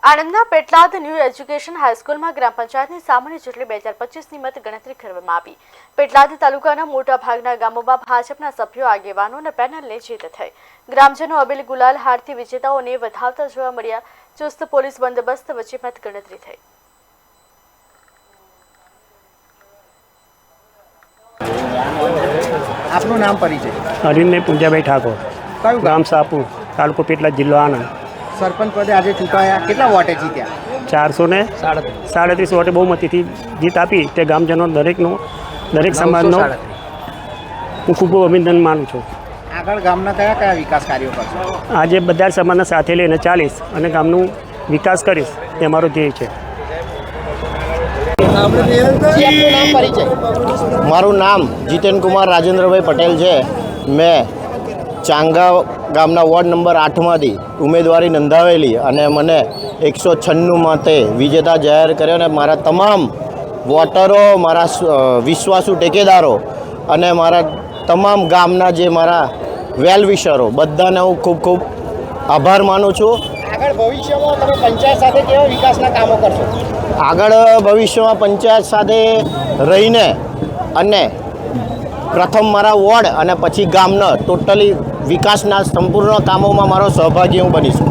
આણંદના Petlad new education હાઈસ્કૂલમાં ગ્રામ પંચાયતની સામાન્ય ચૂંટણી 2025ની મત ગણતરી કરવામાં આવી। પેટલાદ તાલુકાના મોટા ભાગના ગામોમાં ભાજપના સભ્યો, આગેવાનો અને પેનલને જીત થઈ। ગ્રામજનો અબીલ ગુલાલ હારથી વિજેતાઓને વધાવતા જોવા મળ્યા। ચુસ્ત પોલીસ બંદોબસ્ત વચ્ચે મત ગણતરી થઈ। આપનું નામ પરિચય? અરવિંદ પૂંજાભાઈ ઠાકોર, કયું ગામ સાપુર, તાલુકો પેટલાદ, જિલ્લો આણંદ। સરપંચ પદે આજે ચૂંટાયા, કેટલા વોટે જીત્યા? 437 વોટે બહુમતીથી જીત આપી। તે ગામજનો દરેક સમાજનો હું ખૂબ અભિનંદન માનું છું। આગળ ગામના કયા કયા વિકાસ કાર્યો કરશો? આજે બધા સમાજને સાથે લઈને ચાલીશ અને ગામનું વિકાસ કરીશ, તે અમારો ધ્યેય છે। આપનું નામ પરિચય? મારું નામ જીતેન કુમાર રાજેન્દ્રભાઈ પટેલ છે। મેં ચાંગા ગામના વોર્ડ નંબર 8માંથી ઉમેદવારી નોંધાવેલી અને મને 196 મતે વિજેતા જાહેર કર્યો અને મારા તમામ વોટરો, મારા વિશ્વાસુ ટેકેદારો અને મારા તમામ ગામના જે મારા વેલવિશરો બધાને હું ખૂબ ખૂબ આભાર માનું છું। આગળ ભવિષ્યમાં તમે પંચાયત સાથે કેવા વિકાસના કામો કરશો? આગળ ભવિષ્યમાં પંચાયત સાથે રહીને અને પ્રથમ મારા વોર્ડ અને પછી ગામના ટોટલી વિકાસના સંપૂર્ણ કામોમાં મારો સહભાગી હું બનીશું।